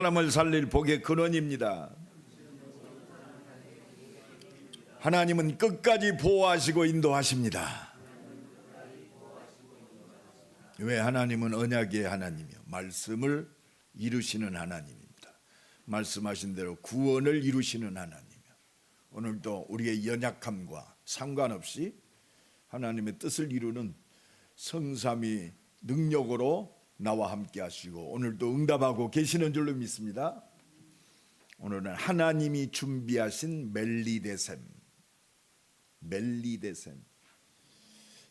사람을 살릴 복의 근원입니다. 하나님은 끝까지 보호하시고 인도하십니다. 왜? 하나님은 언약의 하나님이요, 말씀을 이루시는 하나님입니다. 말씀하신 대로 구원을 이루시는 하나님이요, 오늘도 우리의 연약함과 상관없이 하나님의 뜻을 이루는 성삼위 능력으로 나와 함께 하시고 오늘도 응답하고 계시는 줄로 믿습니다. 오늘은 하나님이 준비하신 멜리데셈.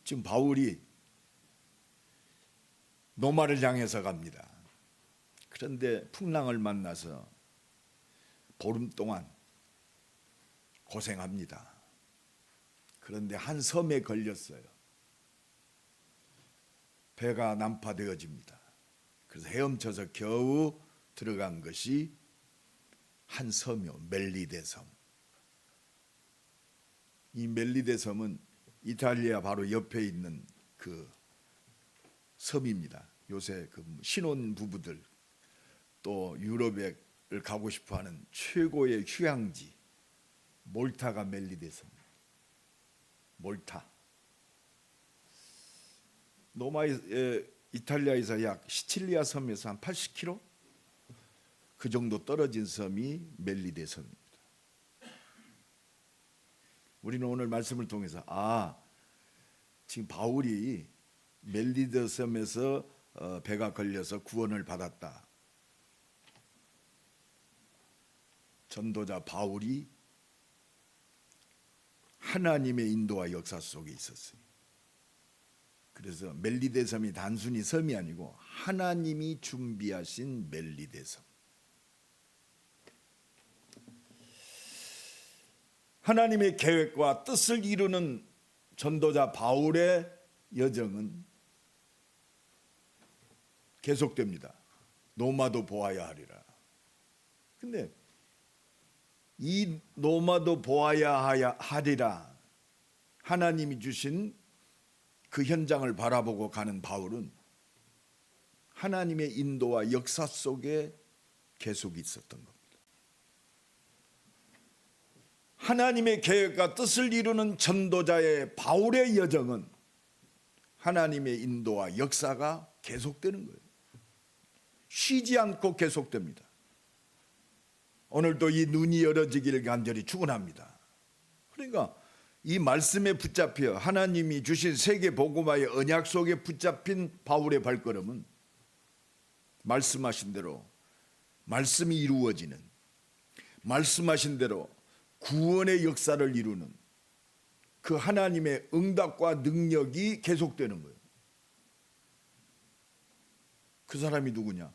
지금 바울이 노마를 향해서 갑니다. 그런데 풍랑을 만나서 보름 동안 고생합니다. 그런데 한 섬에 걸렸어요. 배가 난파되어집니다. 그래서 헤엄쳐서 겨우 들어간 것이 한 섬이요, 멜리데 섬. 이 멜리데 섬은 이탈리아 바로 옆에 있는 그 섬입니다. 요새 그 신혼 부부들 또 유럽에 가고 싶어하는 최고의 휴양지 몰타가 멜리데 섬. 몰타. 이탈리아에서 약 시칠리아 섬에서 한 80km 그 정도 떨어진 섬이 멜리데 섬입니다. 우리는 오늘 말씀을 통해서 지금 바울이 멜리데 섬에서 배가 걸려서 구원을 받았다. 전도자 바울이 하나님의 인도와 역사 속에 있었어요. 그래서 멜리데 섬이 단순히 섬이 아니고 하나님이 준비하신 멜리데 섬. 하나님의 계획과 뜻을 이루는 전도자 바울의 여정은 계속됩니다. 노마도 보아야 하리라. 근데 이 노마도 보아야 하리라, 하나님이 주신 그 현장을 바라보고 가는 바울은 하나님의 인도와 역사 속에 계속 있었던 겁니다. 하나님의 계획과 뜻을 이루는 전도자의 바울의 여정은 하나님의 인도와 역사가 계속되는 거예요. 쉬지 않고 계속됩니다. 오늘도 이 눈이 열어지기를 간절히 축원합니다. 그러니까 이 말씀에 붙잡혀 하나님이 주신 세계 복음화의 언약 속에 붙잡힌 바울의 발걸음은 말씀하신 대로 말씀이 이루어지는, 말씀하신 대로 구원의 역사를 이루는 그 하나님의 응답과 능력이 계속되는 거예요. 그 사람이 누구냐?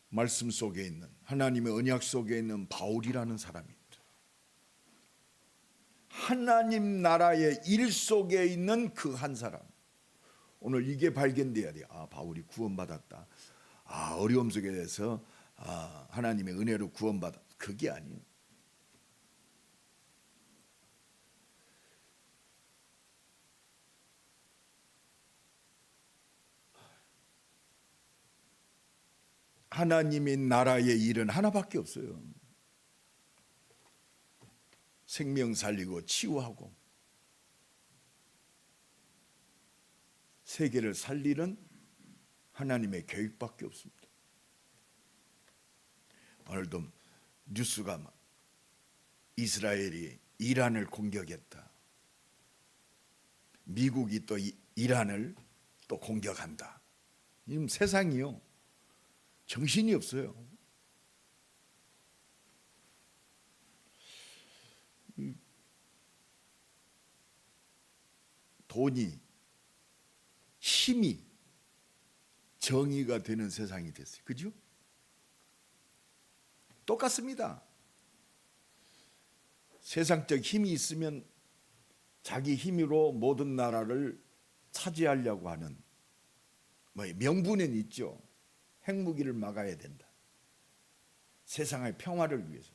말씀 속에 있는, 하나님의 언약 속에 있는 바울이라는 사람입니다. 하나님 나라의 일 속에 있는 그 한 사람. 오늘 이게 발견돼야 돼요. 바울이 구원받았다. 어려움 속에서 하나님의 은혜로 구원받았다. 그게 아니에요. 하나님의 나라의 일은 하나밖에 없어요. 생명 살리고 치유하고 세계를 살리는 하나님의 계획밖에 없습니다. 오늘도 뉴스가 이스라엘이 이란을 공격했다. 미국이 또 이란을 또 공격한다. 지금 세상이요, 정신이 없어요. 돈이, 힘이 정의가 되는 세상이 됐어요. 그죠? 똑같습니다. 세상적 힘이 있으면 자기 힘으로 모든 나라를 차지하려고 하는 명분은 있죠. 핵무기를 막아야 된다. 세상의 평화를 위해서.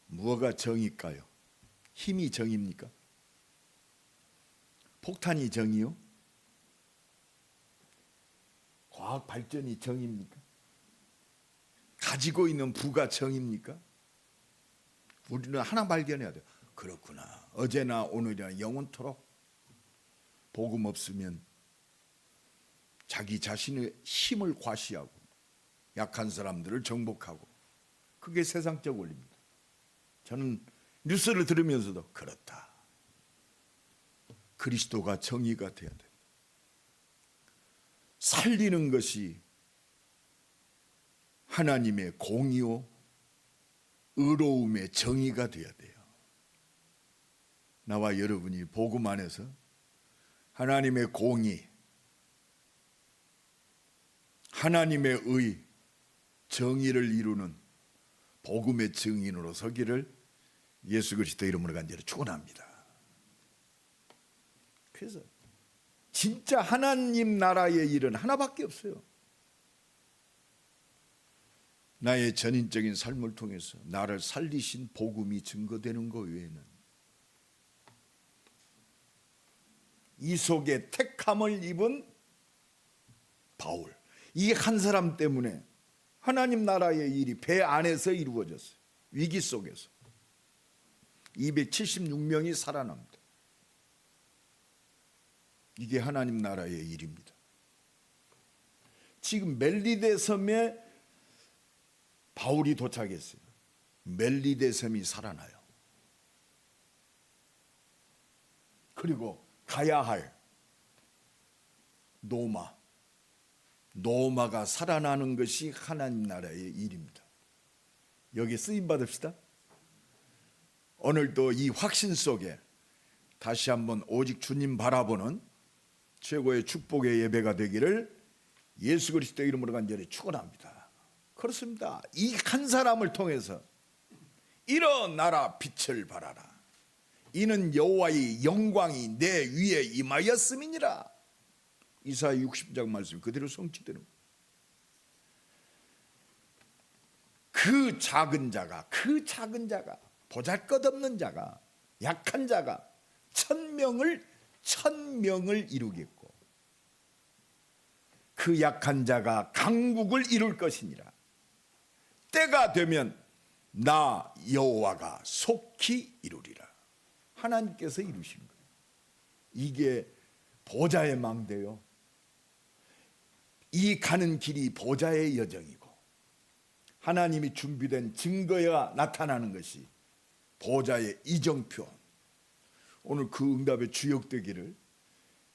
무엇가 정의일까요? 힘이 정의입니까? 폭탄이 정의요? 과학 발전이 정입니까? 가지고 있는 부가 정입니까? 우리는 하나 발견해야 돼요. 그렇구나. 어제나 오늘이나 영원토록 복음 없으면 자기 자신의 힘을 과시하고 약한 사람들을 정복하고, 그게 세상적 원리입니다. 저는 뉴스를 들으면서도 그렇다. 그리스도가 정의가 돼야 돼. 살리는 것이 하나님의 공의요 의로움의 정의가 돼야 돼요. 나와 여러분이 복음 안에서 하나님의 공의, 하나님의 의, 정의를 이루는 복음의 증인으로 서기를 예수 그리스도 이름으로 간절히 축원합니다. 그래서 진짜 하나님 나라의 일은 하나밖에 없어요. 나의 전인적인 삶을 통해서 나를 살리신 복음이 증거되는 것 외에는, 이 속에 택함을 입은 바울, 이 한 사람 때문에 하나님 나라의 일이 배 안에서 이루어졌어요. 위기 속에서 276명이 살아납니다. 이게 하나님 나라의 일입니다. 지금 멜리데 섬에 바울이 도착했어요. 멜리데 섬이 살아나요. 그리고 가야 할 노마가 살아나는 것이 하나님 나라의 일입니다. 여기 쓰임 받읍시다. 오늘도 이 확신 속에 다시 한번 오직 주님 바라보는 최고의 축복의 예배가 되기를 예수 그리스도 이름으로 간절히 축원합니다. 그렇습니다. 이 한 사람을 통해서 일어나라 빛을 발하라. 이는 여호와의 영광이 내 위에 임하였음이니라. 이사야 60장 말씀 그대로 성취되는 거예요. 그 작은 자가 보잘것없는 자가, 약한 자가 천명을 이루겠고, 그 약한 자가 강국을 이룰 것이니라. 때가 되면 나 여호와가 속히 이루리라. 하나님께서 이루신 거예요. 이게 보좌의 망대요. 이 가는 길이 보좌의 여정이고, 하나님이 준비된 증거가 나타나는 것이 보좌의 이정표. 오늘 그 응답의 주역되기를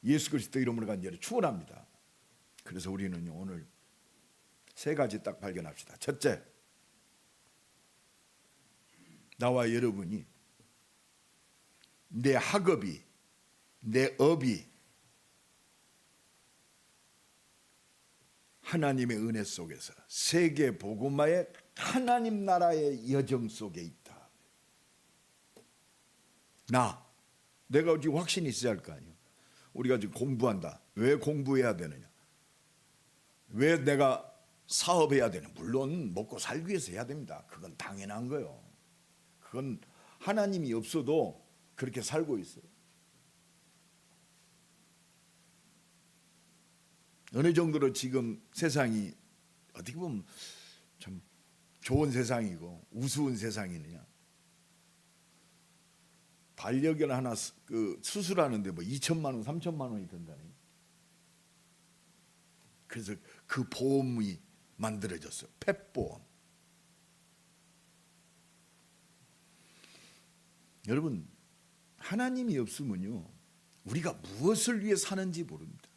예수 그리스도 이름으로 간절히 축원합니다. 그래서 우리는 오늘 세 가지 딱 발견합시다. 첫째, 나와 여러분이, 내 학업이, 내 업이 하나님의 은혜 속에서 세계 복음화의 하나님 나라의 여정 속에 있다. 내가 지금 확신이 있어야 할 거 아니에요. 우리가 지금 공부한다. 왜 공부해야 되느냐? 왜 내가 사업해야 되느냐? 물론 먹고 살기 위해서 해야 됩니다. 그건 당연한 거예요. 그건 하나님이 없어도 그렇게 살고 있어요. 어느 정도로 지금 세상이 어떻게 보면 참 좋은 세상이고 우스운 세상이느냐. 반려견 하나 수술하는데 뭐 2천만 원, 3천만 원이 든다니. 그래서 그 보험이 만들어졌어요. 펫보험. 여러분, 하나님이 없으면요, 우리가 무엇을 위해 사는지 모릅니다.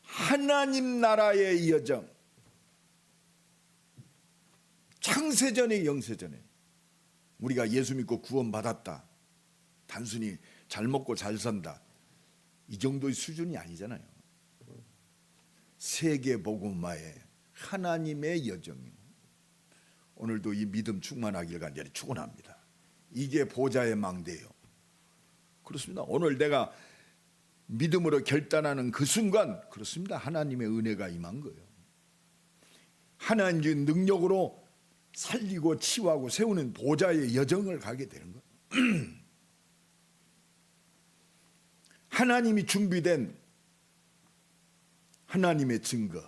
하나님 나라의 여정, 창세전에 영세전에 우리가 예수 믿고 구원받았다, 단순히 잘 먹고 잘 산다, 이 정도의 수준이 아니잖아요. 세계 복음화의 하나님의 여정이요. 오늘도 이 믿음 충만하길 간절히 축원합니다. 이게 보좌의 망대요. 그렇습니다. 오늘 내가 믿음으로 결단하는 그 순간, 그렇습니다. 하나님의 은혜가 임한 거예요. 하나님의 능력으로 살리고 치유하고 세우는 보좌의 여정을 가게 되는 거예요. 하나님이 준비된 하나님의 증거,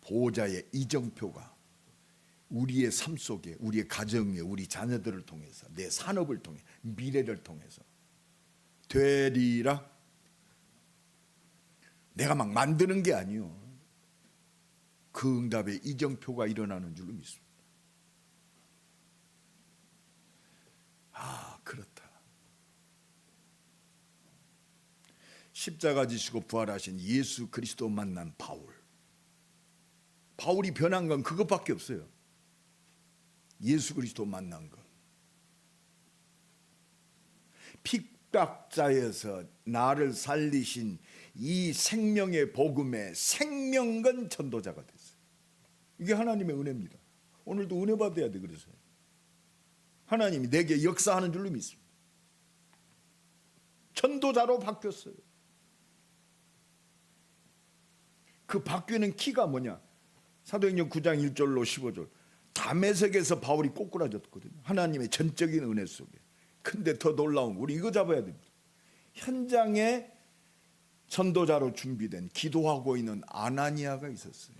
보호자의 이정표가 우리의 삶 속에, 우리의 가정에, 우리 자녀들을 통해서, 내 산업을 통해, 미래를 통해서 되리라. 내가 막 만드는 게 아니요, 그 응답의 이정표가 일어나는 줄로 믿습니다. 아, 그렇다. 십자가 지시고 부활하신 예수 그리스도 만난 바울이 변한 건 그것밖에 없어요. 예수 그리스도 만난 것. 핍박자에서 나를 살리신 이 생명의 복음의 생명건 전도자가 됐어요. 이게 하나님의 은혜입니다. 오늘도 은혜 받아야 돼. 그래서 하나님이 내게 역사하는 줄로 믿습니다. 전도자로 바뀌었어요. 그 바뀌는 키가 뭐냐? 사도행전 9장 1절로 15절. 다메섹에서 바울이 꼬꾸라졌거든요. 하나님의 전적인 은혜 속에. 근데 더 놀라운 거, 우리 이거 잡아야 됩니다. 현장에 전도자로 준비된 기도하고 있는 아나니아가 있었어요.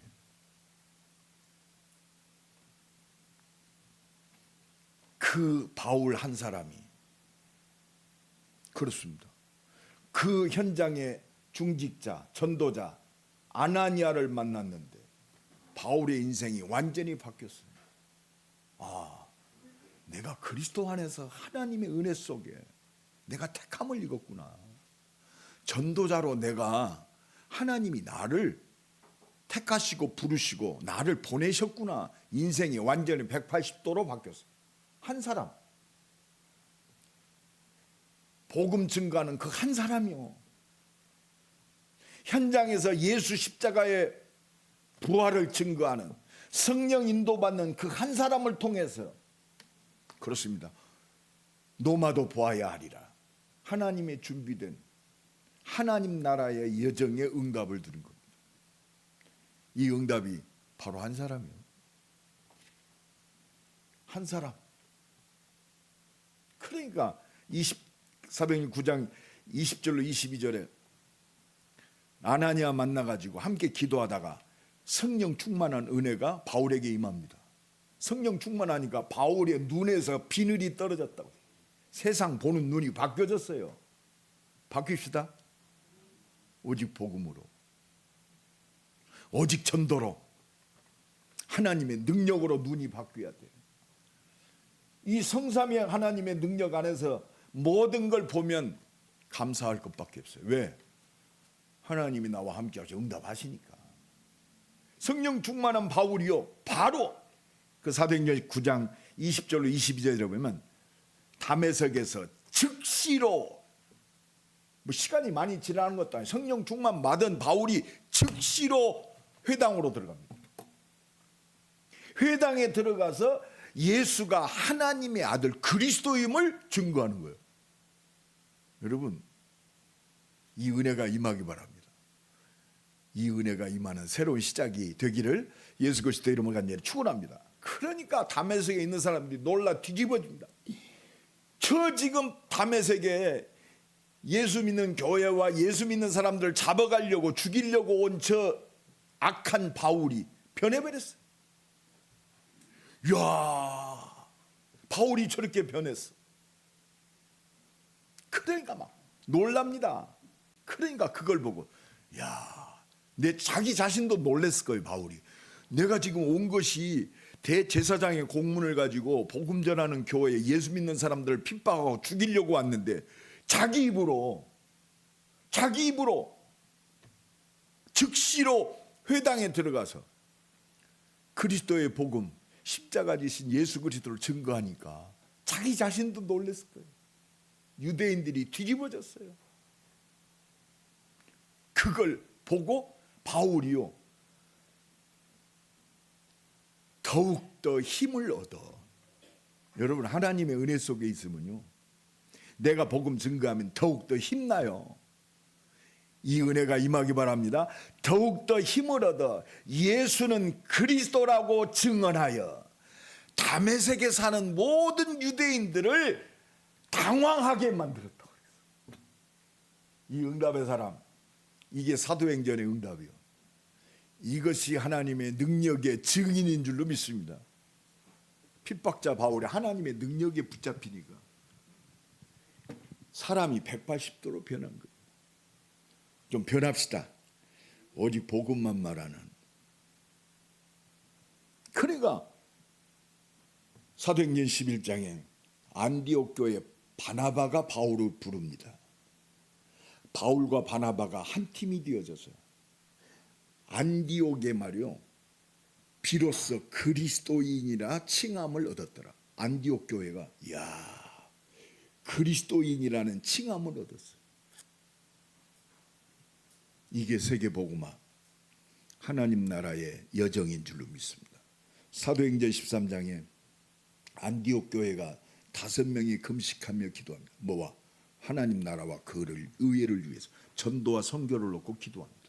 그 바울 한 사람이, 그렇습니다, 그 현장의 중직자, 전도자 아나니아를 만났는데 바울의 인생이 완전히 바뀌었어요. 아, 내가 그리스도 안에서 하나님의 은혜 속에 내가 택함을 입었구나. 전도자로 내가, 하나님이 나를 택하시고 부르시고 나를 보내셨구나. 인생이 완전히 180도로 바뀌었어요. 한 사람, 복음 증거하는 그 한 사람이요, 현장에서 예수 십자가의 부활을 증거하는, 성령 인도받는 그 한 사람을 통해서, 그렇습니다, 노마도 보아야 하리라. 하나님의 준비된 하나님 나라의 여정의 응답을 들은 겁니다. 이 응답이 바로 한 사람이에요. 한 사람. 그러니까 사도행전 9장 20절로 22절에 아나니아 만나가지고 함께 기도하다가 성령 충만한 은혜가 바울에게 임합니다. 성령 충만하니까 바울의 눈에서 비늘이 떨어졌다고. 세상 보는 눈이 바뀌어졌어요. 바뀝시다. 오직 복음으로, 오직 전도로, 하나님의 능력으로 눈이 바뀌어야 돼요. 이 성삼위 하나님의 능력 안에서 모든 걸 보면 감사할 것밖에 없어요. 왜? 하나님이 나와 함께 하셔 응답하시니까. 성령 충만한 바울이요, 바로 그 사도행전 9장 20절로 22절에 보면 다메섹에서 즉시로, 뭐 시간이 많이 지나는 것도 아니고 성령 충만 받은 바울이 즉시로 회당으로 들어갑니다. 회당에 들어가서 예수가 하나님의 아들 그리스도임을 증거하는 거예요. 여러분, 이 은혜가 임하기 바랍니다. 이 은혜가 임하는 새로운 시작이 되기를 예수 그리스도 이름으로 간절히 축원합니다. 그러니까 다메섹에 있는 사람들이 놀라 뒤집어집니다. 저 지금 다메섹에 예수 믿는 교회와 예수 믿는 사람들 잡아가려고 죽이려고 온 저 악한 바울이 변해버렸어요. 이야, 바울이 저렇게 변했어. 그러니까 막 놀랍니다. 그러니까 그걸 보고, 야, 내 자기 자신도 놀랬을 거예요. 바울이, 내가 지금 온 것이 대제사장의 공문을 가지고 복음 전하는 교회에 예수 믿는 사람들을 핍박하고 죽이려고 왔는데 자기 입으로 즉시로 회당에 들어가서 그리스도의 복음, 십자가 지신 예수 그리스도를 증거하니까 자기 자신도 놀랐을 거예요. 유대인들이 뒤집어졌어요. 그걸 보고 바울이요, 더욱더 힘을 얻어. 여러분, 하나님의 은혜 속에 있으면요, 내가 복음 증거하면 더욱더 힘나요. 이 은혜가 임하기 바랍니다. 더욱더 힘을 얻어 예수는 그리스도라고 증언하여 다메섹에 사는 모든 유대인들을 당황하게 만들었다. 이 응답의 사람, 이게 사도행전의 응답이요. 이것이 하나님의 능력의 증인인 줄로 믿습니다. 핍박자 바울이 하나님의 능력에 붙잡히니까 사람이 180도로 변한 거예요. 좀 변합시다. 오직 복음만 말하는. 그러니까 사도행전 11장에 안디옥 교회 바나바가 바울을 부릅니다. 바울과 바나바가 한 팀이 되어져서 안디옥에 말이요, 비로소 그리스도인이라 칭함을 얻었더라. 안디옥 교회가 그리스도인이라는 칭함을 얻었어요. 이게 세계복음화 하나님 나라의 여정인 줄로 믿습니다. 사도행전 13장에 안디옥 교회가 5명이 금식하며 기도합니다. 뭐와? 하나님 나라와 그를 의회를 위해서 전도와 선교를 놓고 기도합니다.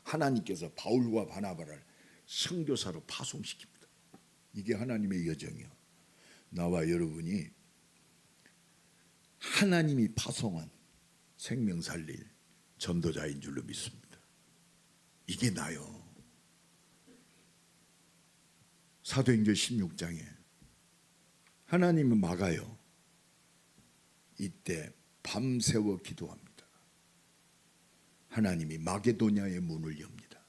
하나님께서 바울과 바나바를 선교사로 파송시킵니다. 이게 하나님의 여정이요. 나와 여러분이 하나님이 파송한 생명 살릴 전도자인 줄로 믿습니다. 이게 나요. 사도행전 16장에 하나님은 막아요. 이때 밤새워 기도합니다. 하나님이 마게도냐의 문을 엽니다.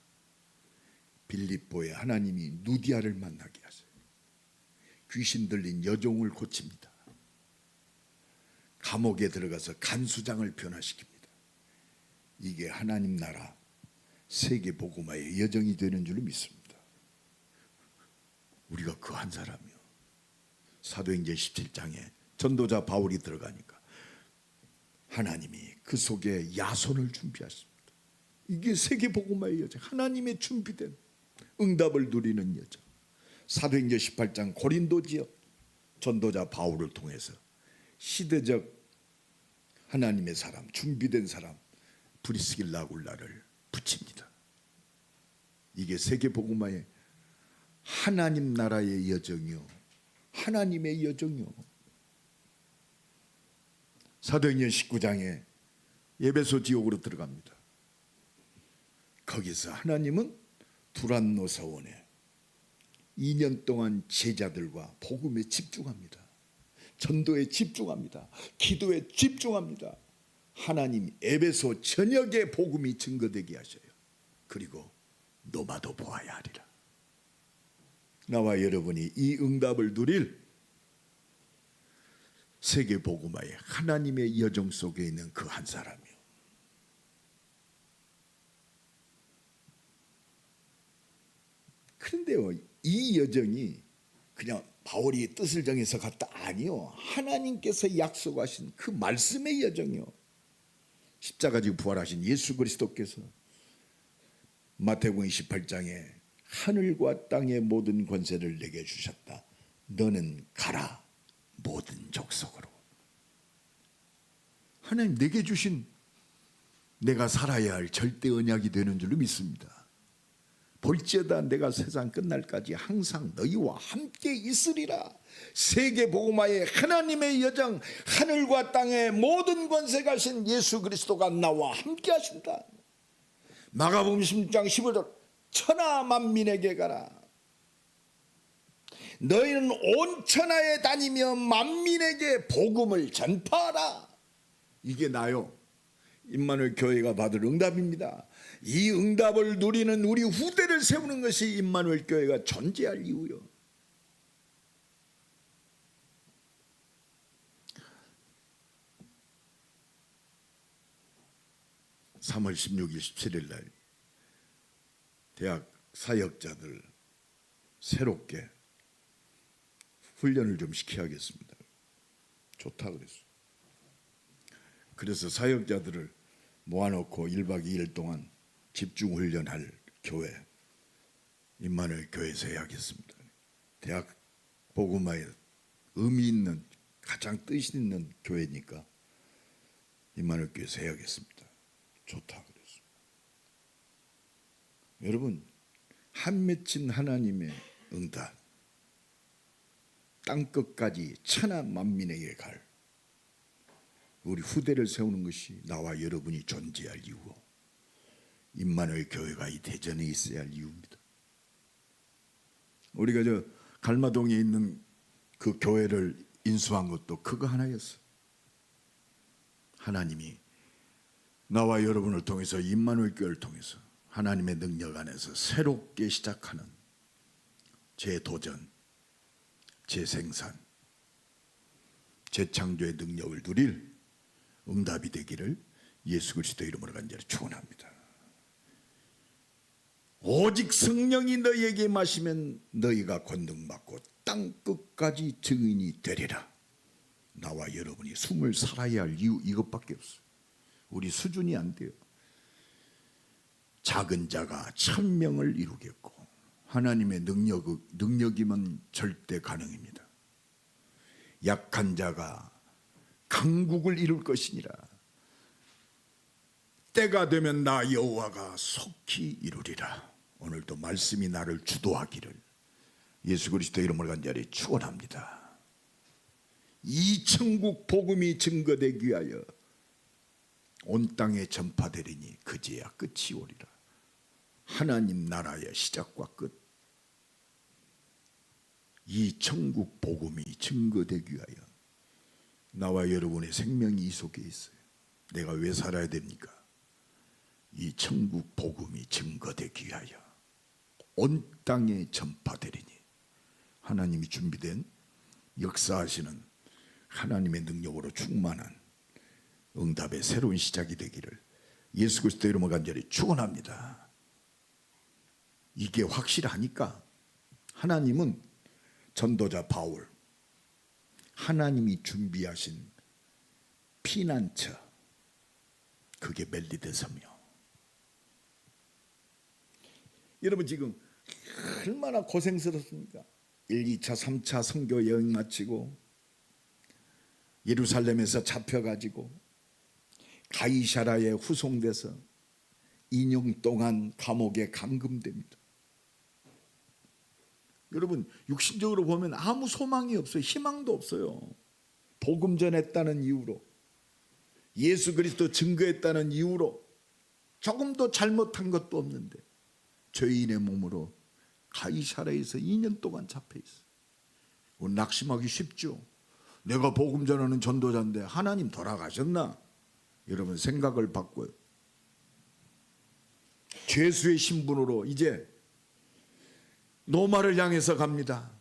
빌립보에 하나님이 누디아를 만나게 하세요. 귀신 들린 여종을 고칩니다. 감옥에 들어가서 간수장을 변화시킵니다. 이게 하나님 나라 세계 복음화의 여정이 되는 줄로 믿습니다. 우리가 그 한 사람이요. 사도행전 17장에 전도자 바울이 들어가니까 하나님이 그 속에 야손을 준비하십니다. 이게 세계 복음화의 여정, 하나님의 준비된 응답을 누리는 여정. 사도행전 18장 고린도 지역 전도자 바울을 통해서 시대적 하나님의 사람, 준비된 사람 브리스길라 아굴라를 붙입니다. 이게 세계 복음화의 하나님 나라의 여정이요, 하나님의 여정이요. 사도행전 19장에 에베소 지옥으로 들어갑니다. 거기서 하나님은 두란노 사원에 2년 동안 제자들과 복음에 집중합니다. 전도에 집중합니다. 기도에 집중합니다. 하나님 에베소 전역에 복음이 증거되게 하셔요. 그리고 노마도 보아야 하리라. 나와 여러분이 이 응답을 누릴 세계 복음화의 하나님의 여정 속에 있는 그 한 사람이요. 그런데요, 이 여정이 그냥 바울이 뜻을 정해서 갔다 아니요. 하나님께서 약속하신 그 말씀의 여정이요. 십자가 지고 부활하신 예수 그리스도께서 마태복음 28장에 하늘과 땅의 모든 권세를 내게 주셨다. 너는 가라 모든 족속으로. 하나님 내게 주신 내가 살아야 할 절대 언약이 되는 줄로 믿습니다. 볼지어다 내가 세상 끝날까지 항상 너희와 함께 있으리라. 세계 복음화의 하나님의 여정, 하늘과 땅의 모든 권세 가신 예수 그리스도가 나와 함께 하신다. 마가복음 16장 15절 천하 만민에게 가라. 너희는 온 천하에 다니며 만민에게 복음을 전파하라. 이게 나요. 임마누엘 교회가 받을 응답입니다. 이 응답을 누리는 우리 후대를 세우는 것이 임마누엘 교회가 존재할 이유요. (3월 16일) 17일 날 대학 사역자들 새롭게 훈련을 좀 시켜야겠습니다. 좋다 그랬어요. 그래서 사역자들을 모아놓고 1박 2일 동안 집중훈련할 교회, 임마누엘 교회에서 해야겠습니다. 대학 복음화에 의미 있는 가장 뜻 있는 교회니까 임마누엘 교회에서 해야겠습니다. 좋다 그랬어요. 여러분, 한 맺힌 하나님의 응답, 땅끝까지 천하 만민에게 갈 우리 후대를 세우는 것이 나와 여러분이 존재할 이유고, 임마누엘 교회가 이 대전에 있어야 할 이유입니다. 우리가 저 갈마동에 있는 그 교회를 인수한 것도 그거 하나였어요. 하나님이 나와 여러분을 통해서 임마누엘 교회를 통해서 하나님의 능력 안에서 새롭게 시작하는 재도전, 재생산, 재창조의 능력을 누릴 응답이 되기를 예수 그리스도 이름으로 간절히 축원합니다. 오직 성령이 너희에게 임하시면 너희가 권능받고 땅 끝까지 증인이 되리라. 나와 여러분이 숨을 살아야 할 이유 이것밖에 없어요. 우리 수준이 안 돼요. 작은 자가 천명을 이루겠고 하나님의 능력이면 절대 가능입니다. 약한 자가 강국을 이룰 것이니라. 때가 되면 나 여호와가 속히 이루리라. 오늘도 말씀이 나를 주도하기를 예수 그리스도 이름으로 간절히 축원합니다. 이 천국 복음이 증거되기 위하여 온 땅에 전파되리니 그제야 끝이 오리라. 하나님 나라의 시작과 끝, 이 천국 복음이 증거되기 위하여 나와 여러분의 생명이 이 속에 있어요. 내가 왜 살아야 됩니까? 이 천국 복음이 증거되기 위하여 온 땅에 전파되리니 하나님이 준비된 역사하시는 하나님의 능력으로 충만한 응답의 새로운 시작이 되기를 예수 그리스도 이름으로 간절히 축원합니다. 이게 확실하니까 하나님은 전도자 바울, 하나님이 준비하신 피난처, 그게 멜리데서며. 여러분 지금 얼마나 고생스럽습니까? 1, 2차, 3차 선교 여행 마치고 예루살렘에서 잡혀가지고 가이사라에 후송돼서 2년 동안 감옥에 감금됩니다. 여러분 육신적으로 보면 아무 소망이 없어요. 희망도 없어요. 복음 전했다는 이유로, 예수 그리스도 증거했다는 이유로 조금도 잘못한 것도 없는데 죄인의 몸으로 가이사라에서 2년 동안 잡혀 있어요. 낙심하기 쉽죠. 내가 복음 전하는 전도자인데 하나님 돌아가셨나? 여러분 생각을 바꿔요. 죄수의 신분으로 이제 노마를 향해서 갑니다.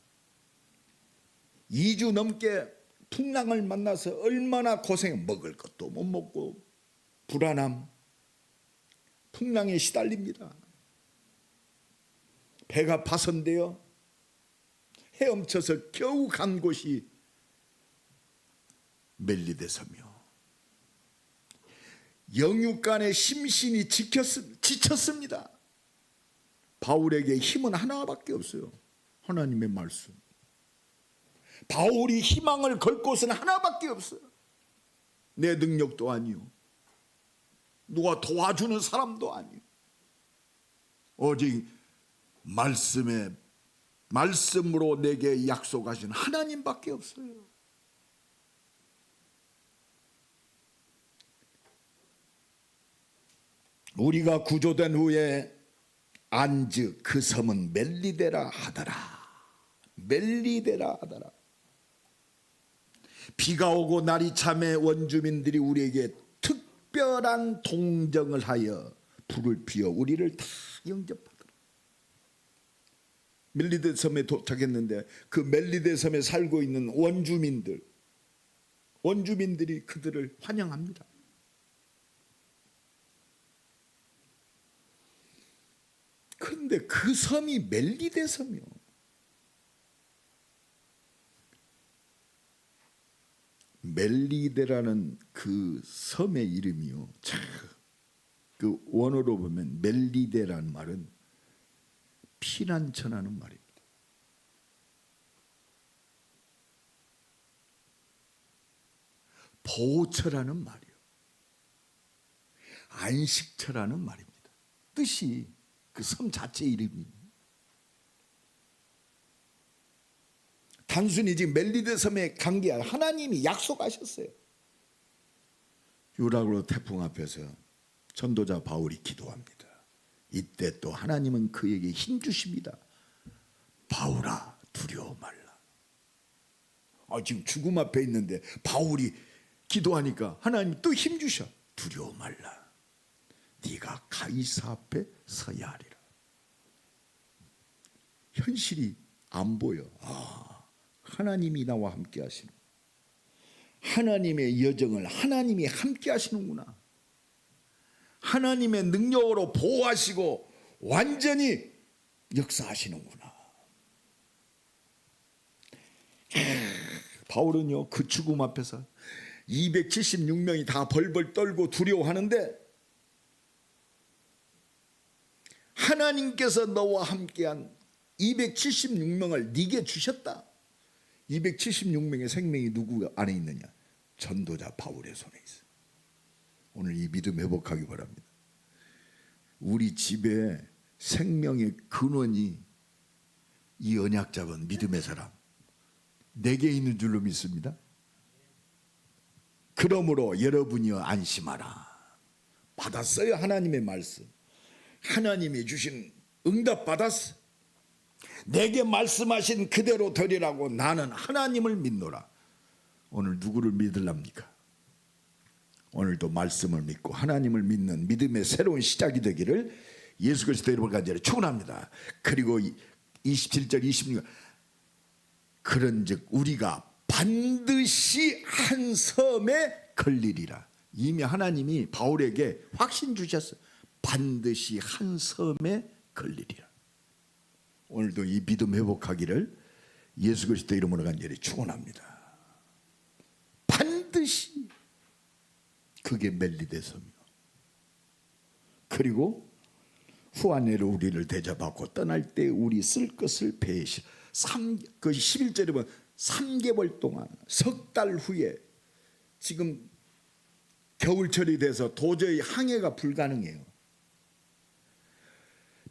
2주 넘게 풍랑을 만나서 얼마나 고생, 먹을 것도 못 먹고 불안함, 풍랑에 시달립니다. 배가 파손되어 헤엄쳐서 겨우 간 곳이 멜리데서며 영육간의 심신이 지쳤습니다. 바울에게 힘은 하나밖에 없어요. 하나님의 말씀. 바울이 희망을 걸 곳은 하나밖에 없어요. 내 능력도 아니요, 누가 도와주는 사람도 아니요, 오직 말씀으로 내게 약속하신 하나님밖에 없어요. 우리가 구조된 후에 안즉 그 섬은 멜리데라 하더라. 멜리데라 하더라. 비가 오고 날이 참에 원주민들이 우리에게 특별한 동정을 하여 불을 피워 우리를 다 영접하더라. 멜리데 섬에 도착했는데 그 멜리데 섬에 살고 있는 원주민들이 그들을 환영합니다. 그런데 그 섬이 멜리데 섬이요. 멜리데라는 그 섬의 이름이요, 그 원어로 보면 멜리데라는 말은 피난처라는 말입니다. 보호처라는 말이요, 안식처라는 말입니다. 뜻이 그 섬 자체 이름이. 단순히 지금 멜리데 섬에 간 게 아니라 하나님이 약속하셨어요. 유라굴로 태풍 앞에서 전도자 바울이 기도합니다. 이때 또 하나님은 그에게 힘 주십니다. 바울아, 두려워 말라. 지금 죽음 앞에 있는데 바울이 기도하니까 하나님이 또 힘 주셔. 두려워 말라. 네가 가이사 앞에 서야 하리라. 현실이 안 보여. 하나님이 나와 함께 하시는, 하나님의 여정을 하나님이 함께 하시는구나. 하나님의 능력으로 보호하시고 완전히 역사하시는구나. 바울은요, 그 죽음 앞에서 276명이 다 벌벌 떨고 두려워하는데 하나님께서 너와 함께한 276명을 네게 주셨다. 276명의 생명이 누구 안에 있느냐? 전도자 바울의 손에 있어. 오늘 이 믿음 회복하기 바랍니다. 우리 집에 생명의 근원이 이 언약 잡은 믿음의 사람 내게 있는 줄로 믿습니다. 그러므로 여러분이여 안심하라. 받았어요. 하나님의 말씀, 하나님이 주신 응답 받았어. 내게 말씀하신 그대로 되리라고 나는 하나님을 믿노라. 오늘 누구를 믿으랍니까? 오늘도 말씀을 믿고 하나님을 믿는 믿음의 새로운 시작이 되기를 예수 그리스도 이름으로 간절히 축원합니다. 그리고 27절 26절 그런즉 우리가 반드시 한 섬에 걸리리라. 이미 하나님이 바울에게 확신 주셨어요. 반드시 한 섬에 걸리리라. 오늘도 이 믿음 회복하기를 예수 그리스도 이름으로 간절히 축원합니다. 반드시 그게 멜리데 섬이요. 그리고 후한해로 우리를 대접하고 떠날 때 우리 쓸 것을 배시. 그 11절에 보면 3개월 동안 석 달 후에 지금 겨울철이 돼서 도저히 항해가 불가능해요.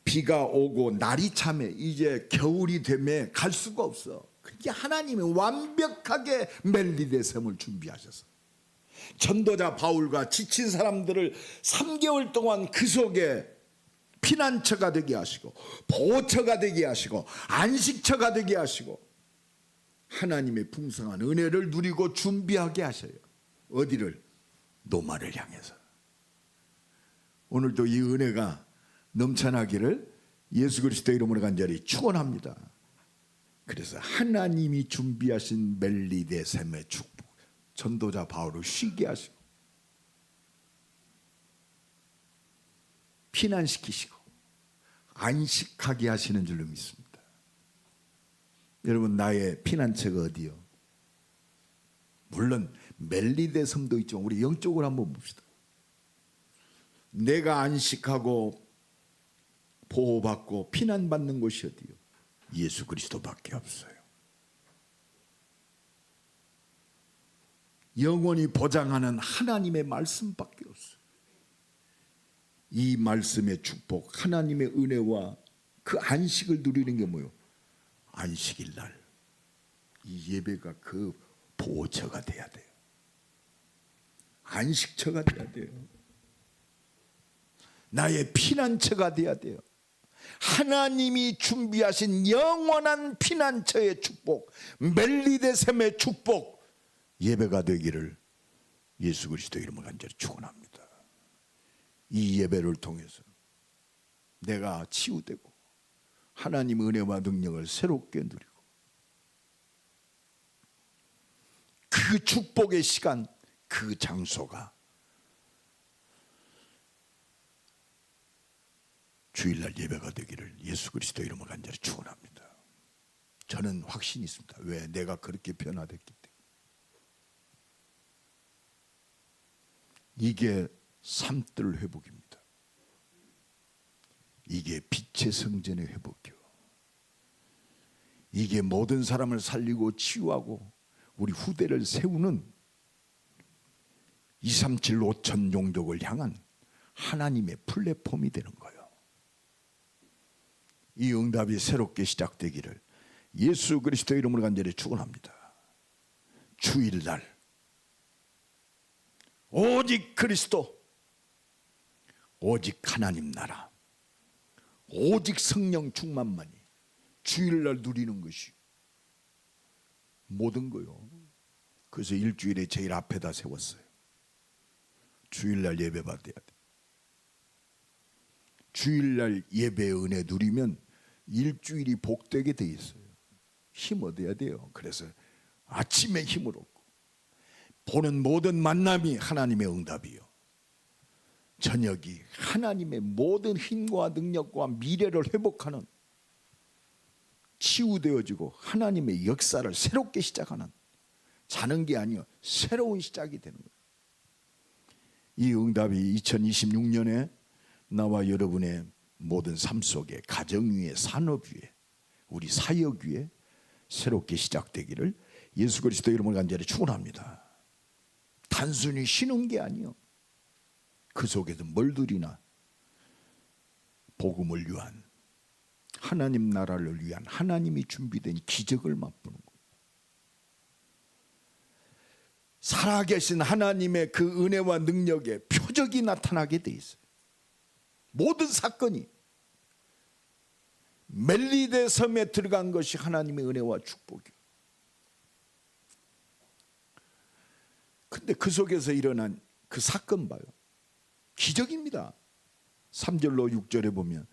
비가 오고 날이 참해 이제 겨울이 되면 갈 수가 없어. 그게 하나님이 완벽하게 멜리데 섬을 준비하셔서 전도자 바울과 지친 사람들을 3개월 동안 그 속에 피난처가 되게 하시고 보호처가 되게 하시고 안식처가 되게 하시고 하나님의 풍성한 은혜를 누리고 준비하게 하셔요. 어디를? 노마를 향해서. 오늘도 이 은혜가 넘쳐나기를 예수 그리스도 이름으로 간절히 축원합니다. 그래서 하나님이 준비하신 멜리데 샘의 축복, 전도자 바울을 쉬게 하시고 피난시키시고 안식하게 하시는 줄로 믿습니다. 여러분, 나의 피난처가 어디요? 물론 멜리데 섬도 있죠. 우리 영적으로 한번 봅시다. 내가 안식하고 보호받고 피난받는 곳이 어디요? 예수 그리스도밖에 없어요. 영원히 보장하는 하나님의 말씀밖에 없어요. 이 말씀의 축복, 하나님의 은혜와 그 안식을 누리는 게 뭐예요? 안식일 날 이 예배가 그 보호처가 돼야 돼요. 안식처가 돼야 돼요. 나의 피난처가 돼야 돼요. 하나님이 준비하신 영원한 피난처의 축복, 멜리데 샘의 축복, 예배가 되기를 예수 그리스도 이름으로 간절히 축원합니다. 이 예배를 통해서 내가 치유되고 하나님 은혜와 능력을 새롭게 누리고 그 축복의 시간, 그 장소가 주일날 예배가 되기를 예수 그리스도 이름으로 간절히 축원합니다. 저는 확신이 있습니다. 왜? 내가 그렇게 변화됐기 때문에. 이게 삶들 회복입니다. 이게 빛의 성전의 회복이요. 이게 모든 사람을 살리고 치유하고 우리 후대를 세우는 237 5천 종족을 향한 하나님의 플랫폼이 되는 거예요. 이 응답이 새롭게 시작되기를 예수 그리스도 이름으로 간절히 축원합니다. 주일날 오직 그리스도, 오직 하나님 나라, 오직 성령 충만만이 주일날 누리는 것이 모든 거요. 그래서 일주일에 제일 앞에다 세웠어요. 주일날 예배 받아야 돼. 주일날 예배의 은혜 누리면 일주일이 복되게 돼 있어요. 힘 얻어야 돼요. 그래서 아침에 힘을 얻고 보는 모든 만남이 하나님의 응답이요. 저녁이 하나님의 모든 힘과 능력과 미래를 회복하는, 치유되어지고 하나님의 역사를 새롭게 시작하는, 자는 게 아니요 새로운 시작이 되는 거예요. 이 응답이 2026년에 나와 여러분의 모든 삶 속에, 가정 위에, 산업 위에, 우리 사역 위에 새롭게 시작되기를 예수 그리스도 이름으로 간절히 축원합니다. 단순히 쉬는 게 아니요, 그 속에서 멀들이나 복음을 위한, 하나님 나라를 위한 하나님이 준비된 기적을 맛보는 거예요. 살아계신 하나님의 그 은혜와 능력의 표적이 나타나게 돼 있어요. 모든 사건이 멜리데 섬에 들어간 것이 하나님의 은혜와 축복이에요. 근데 그 속에서 일어난 그 사건 봐요. 기적입니다. 3절로 6절에 보면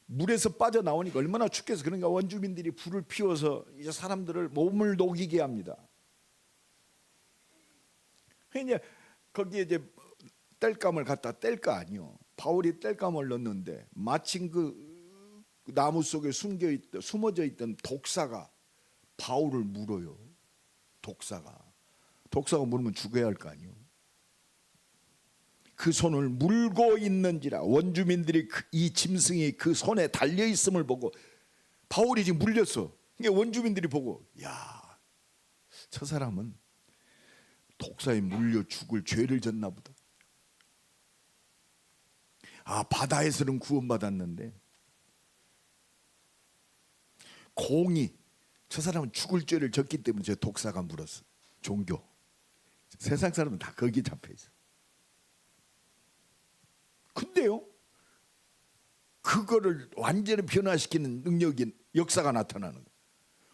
물에서 빠져나오니까 얼마나 춥겠어. 그러니까 원주민들이 불을 피워서 이제 사람들을 몸을 녹이게 합니다. 이제 거기에 이제 땔감을 갖다 뗄까 아니요. 바울이 땔감을 넣는데 마침 그 나무 속에 숨어져 있던 독사가 바울을 물어요. 독사가 물으면 죽어야 할 거 아니요. 그 손을 물고 있는지라 원주민들이 이 짐승이 그 손에 달려 있음을 보고 바울이 지금 물렸어. 그러니까 원주민들이 보고, 야, 저 사람은 독사에 물려 죽을 죄를 졌나 보다. 아, 바다에서는 구원받았는데 공이, 저 사람은 죽을 죄를 졌기 때문에 저 독사가 물었어. 종교. 세상 사람은 다 거기에 잡혀 있어. 근데요, 그거를 완전히 변화시키는 능력이, 역사가 나타나는 거예요.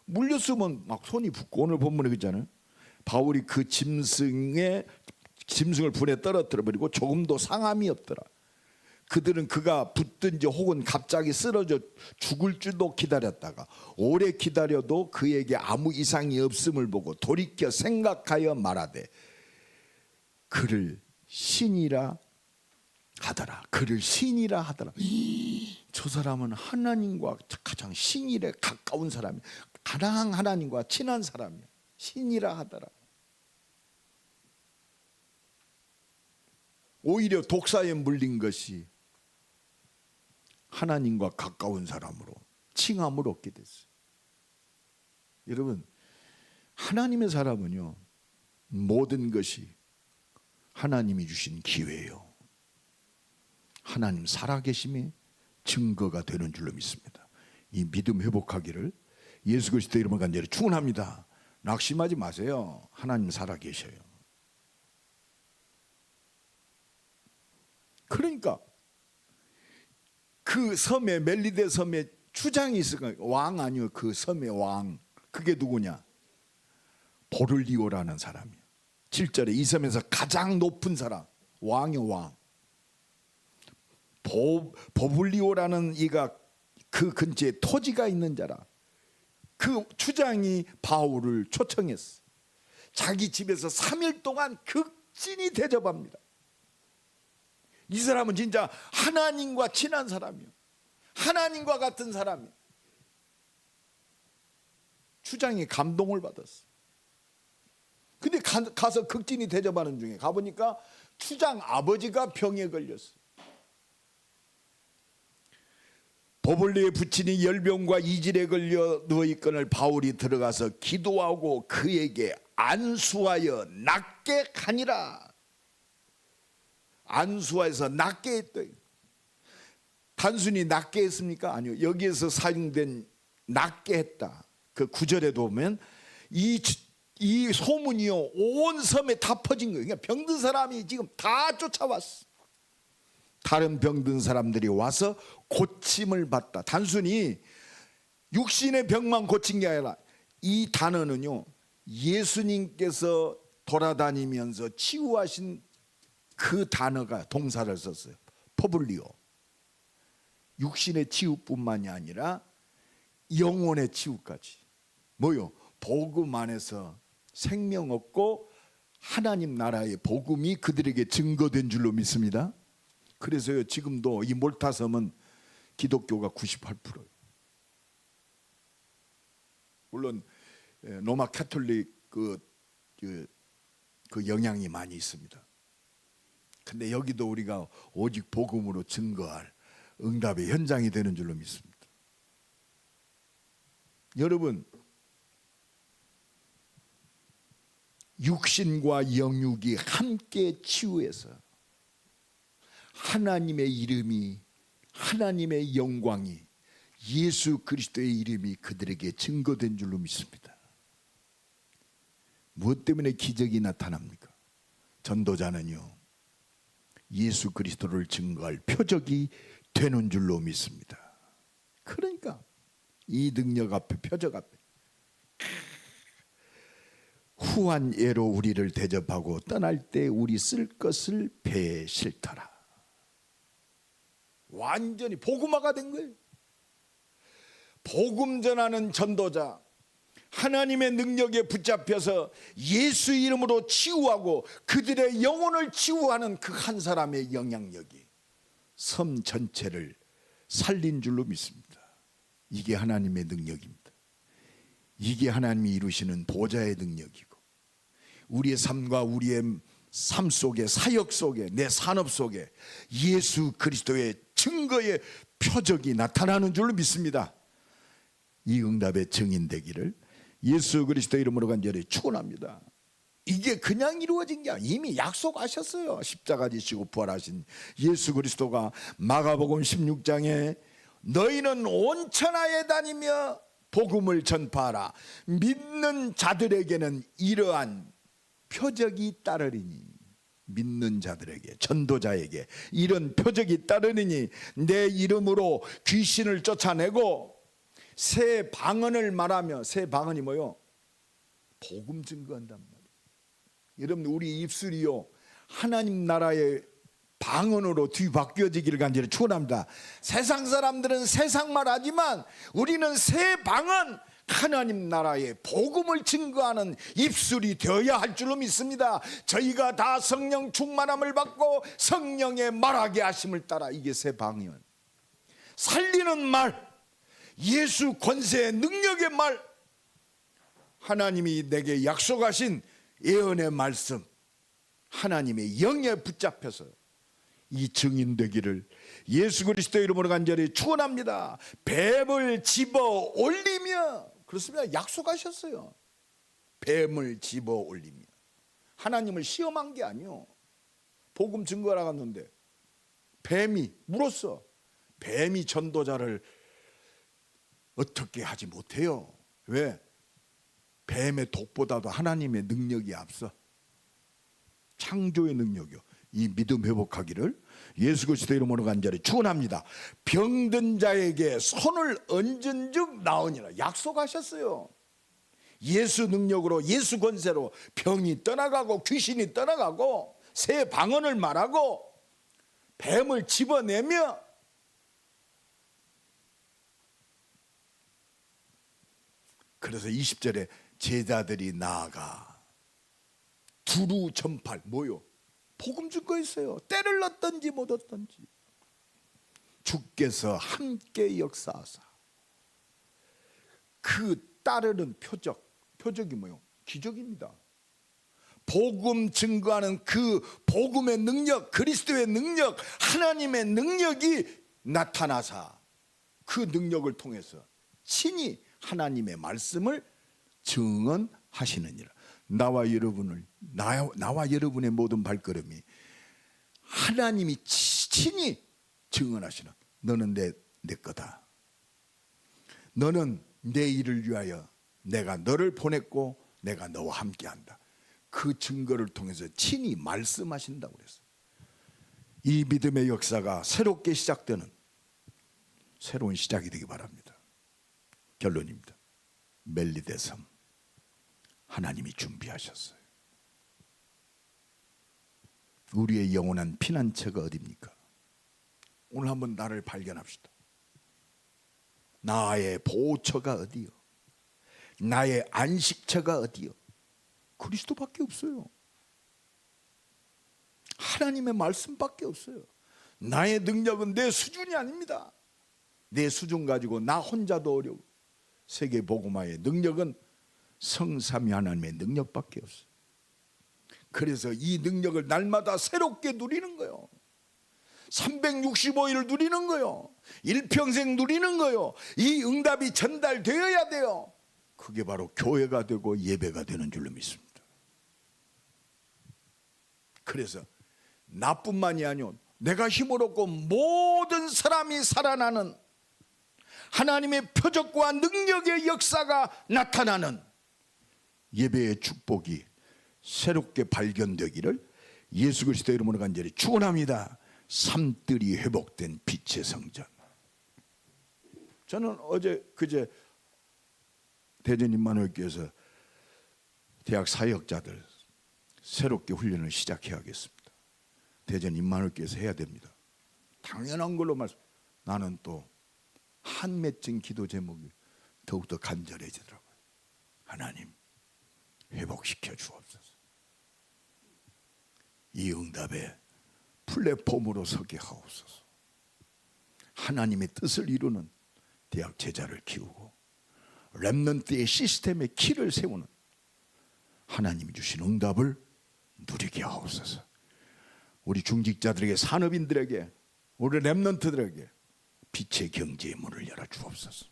물렸으면 막 손이 붓고, 오늘 본문에 그랬잖아요. 바울이 그 짐승을 불에 떨어뜨려 버리고 조금도 상함이 없더라. 그들은 그가 붙든지 혹은 갑자기 쓰러져 죽을 줄도 기다렸다가 오래 기다려도 그에게 아무 이상이 없음을 보고 돌이켜 생각하여 말하되 그를 신이라 하더라. 그를 신이라 하더라. 저 사람은 하나님과 가장 신일에 가까운 사람이야. 가장 하나님과 친한 사람이야. 신이라 하더라. 오히려 독사에 물린 것이 하나님과 가까운 사람으로 칭함을 얻게 됐어요. 여러분, 하나님의 사람은요, 모든 것이 하나님이 주신 기회예요. 하나님 살아계심의 증거가 되는 줄로 믿습니다. 이 믿음 회복하기를 예수 그리스도 이름으로 간절히 축원합니다. 낙심하지 마세요. 하나님 살아계셔요. 그러니까 그 섬에, 멜리데 섬에 주장이 있으니까, 왕 아니요, 그 섬의 왕, 그게 누구냐? 보를리오라는 사람이에요. 7절에 이 섬에서 가장 높은 사람, 왕의 왕 보블리오라는 이가 그 근처에 토지가 있는 자라. 그 주장이 바울을 초청했어. 자기 집에서 3일 동안 극진히 대접합니다. 이 사람은 진짜 하나님과 친한 사람이요, 하나님과 같은 사람이요. 주장이 감동을 받았어. 근데 가서 극진히 대접하는 중에 가보니까 추장 아버지가 병에 걸렸어. 보블리오의 부친이 열병과 이질에 걸려 누워있거늘 바울이 들어가서 기도하고 그에게 안수하여 낫게 하니라. 안수하여서 낫게 했다. 단순히 낫게 했습니까? 아니요. 여기에서 사용된 낫게 했다, 그 9절에도 보면 이 소문이요 온 섬에 다 퍼진 거예요. 그러니까 병든 사람이 지금 다 쫓아왔어. 다른 병든 사람들이 와서 고침을 받다. 단순히 육신의 병만 고친 게 아니라 이 단어는요, 예수님께서 돌아다니면서 치유하신 그 단어가 동사를 썼어요. 포블리오. 육신의 치유뿐만이 아니라 영혼의 치유까지. 뭐요? 복음 안에서 생명 얻고 하나님 나라의 복음이 그들에게 증거된 줄로 믿습니다. 그래서요, 지금도 이 몰타섬은 기독교가 98%예요. 물론 로마 카톨릭 그 영향이 많이 있습니다. 근데 여기도 우리가 오직 복음으로 증거할 응답의 현장이 되는 줄로 믿습니다. 여러분, 육신과 영육이 함께 치유해서 하나님의 이름이, 하나님의 영광이, 예수 그리스도의 이름이 그들에게 증거된 줄로 믿습니다. 무엇 때문에 기적이 나타납니까? 전도자는요, 예수 그리스도를 증거할 표적이 되는 줄로 믿습니다. 그러니까 이 능력 앞에, 표적 앞에 후한 예로 우리를 대접하고 떠날 때 우리 쓸 것을 배에 실더라. 완전히 복음화가 된 거예요. 복음 전하는 전도자, 하나님의 능력에 붙잡혀서 예수 이름으로 치유하고 그들의 영혼을 치유하는 그 한 사람의 영향력이 섬 전체를 살린 줄로 믿습니다. 이게 하나님의 능력입니다. 이게 하나님이 이루시는 보좌의 능력이고, 우리의 삶과 우리의 삶 속에, 사역 속에, 내 산업 속에 예수 그리스도의 증거의 표적이 나타나는 줄로 믿습니다. 이 응답의 증인되기를 예수 그리스도 이름으로 간절히 축원합니다. 이게 그냥 이루어진 게 아니라 이미 약속하셨어요. 십자가 지시고 부활하신 예수 그리스도가 마가복음 16장에 너희는 온 천하에 다니며 복음을 전파하라. 믿는 자들에게는 이러한 표적이 따르리니, 믿는 자들에게, 전도자에게 이런 표적이 따르리니 내 이름으로 귀신을 쫓아내고 새 방언을 말하며, 새 방언이 뭐요? 복음 증거한단 말이에요. 여러분, 우리 입술이요, 하나님 나라의 방언으로 뒤바뀌어지기를 간절히 축원합니다. 세상 사람들은 세상 말 하지만 우리는 새 방언, 하나님 나라의 복음을 증거하는 입술이 되어야 할 줄로 믿습니다. 저희가 다 성령 충만함을 받고 성령의 말하게 하심을 따라, 이게 새 방언, 살리는 말, 예수 권세의 능력의 말, 하나님이 내게 약속하신 예언의 말씀, 하나님의 영에 붙잡혀서 이 증인되기를 예수 그리스도 이름으로 간절히 축원합니다. 뱀을 집어 올리며, 그렇습니다. 약속하셨어요. 뱀을 집어 올리며. 하나님을 시험한 게 아니요, 복음 증거하러 갔는데 뱀이 물었어. 뱀이 전도자를 어떻게 하지 못해요. 왜? 뱀의 독보다도 하나님의 능력이 앞서. 창조의 능력이요. 이 믿음 회복하기를 예수 그리스도 이름으로 간절히 축원합니다. 병든 자에게 손을 얹은 즉 나으니라. 약속하셨어요. 예수 능력으로, 예수 권세로 병이 떠나가고 귀신이 떠나가고 새 방언을 말하고 뱀을 집어내며, 그래서 20절에 제자들이 나아가 두루 전팔, 뭐요? 복음 증거했어요. 때를 얻든지 못 얻든지 주께서 함께 역사하사. 그 따르는 표적이 뭐요? 기적입니다. 복음 증거하는 그 복음의 능력, 그리스도의 능력, 하나님의 능력이 나타나사 그 능력을 통해서 친히 하나님의 말씀을 증언하시느니라. 나와 여러분의 모든 발걸음이 하나님이 친히 증언하시는, 너는 내 거다. 너는 내 일을 위하여 내가 너를 보냈고 내가 너와 함께한다. 그 증거를 통해서 친히 말씀하신다고 그랬어요. 이 믿음의 역사가 새롭게 시작되는 새로운 시작이 되기 바랍니다. 결론입니다. 멜리대섬 하나님이 준비하셨어요. 우리의 영원한 피난처가 어디입니까? 오늘 한번 나를 발견합시다. 나의 보호처가 어디요? 나의 안식처가 어디요? 그리스도밖에 없어요. 하나님의 말씀밖에 없어요. 나의 능력은 내 수준이 아닙니다. 내 수준 가지고 나 혼자도 어려워. 세계 복음화의 능력은 성삼위 하나님의 능력밖에 없어요. 그래서 이 능력을 날마다 새롭게 누리는 거예요. 365일 누리는 거예요. 일평생 누리는 거예요. 이 응답이 전달되어야 돼요. 그게 바로 교회가 되고 예배가 되는 줄로 믿습니다. 그래서 나뿐만이 아니요, 내가 힘을 얻고 모든 사람이 살아나는 하나님의 표적과 능력의 역사가 나타나는 예배의 축복이 새롭게 발견되기를 예수 그리스도의 이름으로 간절히 축원합니다. 삶들이 회복된 빛의 성전. 저는 그제 대전 임마누엘교회에서 대학 사역자들 새롭게 훈련을 시작해야겠습니다. 대전 임마누엘교회에서 해야 됩니다. 당연한 걸로 말씀. 나는 또 한 맺힌 기도 제목이 더욱더 간절해지더라고요. 하나님 회복시켜 주옵소서. 이 응답에 플랫폼으로 서게 하옵소서. 하나님의 뜻을 이루는 대학 제자를 키우고 렘넌트의 시스템의 키를 세우는 하나님이 주신 응답을 누리게 하옵소서. 우리 중직자들에게, 산업인들에게, 우리 렘넌트들에게 빛의 경제의 문을 열어 주옵소서.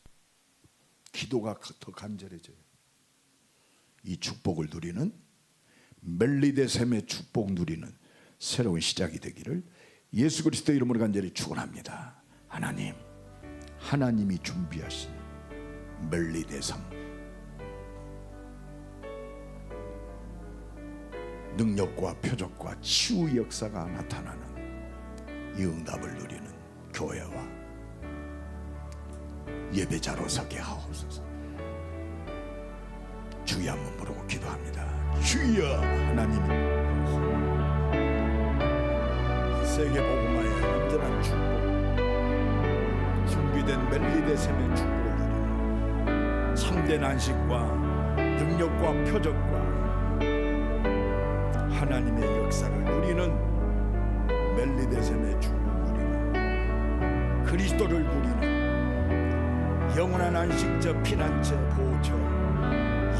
기도가 더 간절해져요. 이 축복을 누리는 멜리대셈의 축복 누리는 새로운 시작이 되기를 예수 그리스도 이름으로 간절히 축원합니다. 하나님, 하나님이 준비하신 멜리대섬, 능력과 표적과 치유 역사가 나타나는 이 응답을 누리는 교회와 예배자로 서게 하옵소서. 주여 한번 부르고 기도합니다. 주여. 하나님, 세계 복음화의 온전한 축복, 준비된 멜리대셈의 축복을 누리는 참된 안식과 능력과 표적과 하나님의 역사를 누리는 멜리대셈의 축복을 누리는 그리스도를 누리는 영원한 안식처, 피난처, 보호처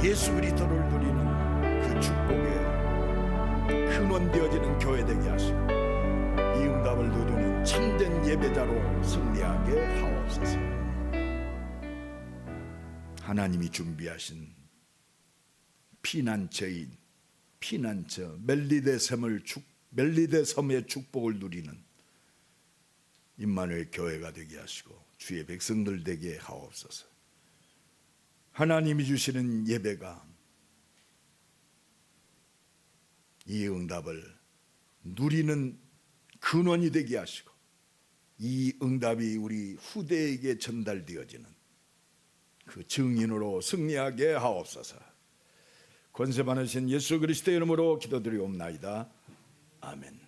예수 그리스도를 누리는 그 축복에 근원되어지는 교회 되게 하시고 이 응답을 누리는 참된 예배자로 승리하게 하옵소서. 하나님이 준비하신 피난처인 피난처 멜리대섬의 축복을 누리는 임마누엘 교회가 되게 하시고 주의 백성들 되게 하옵소서. 하나님이 주시는 예배가 이 응답을 누리는 근원이 되게 하시고 이 응답이 우리 후대에게 전달되어지는 그 증인으로 승리하게 하옵소서. 권세 많으신 예수 그리스도의 이름으로 기도드리옵나이다. 아멘.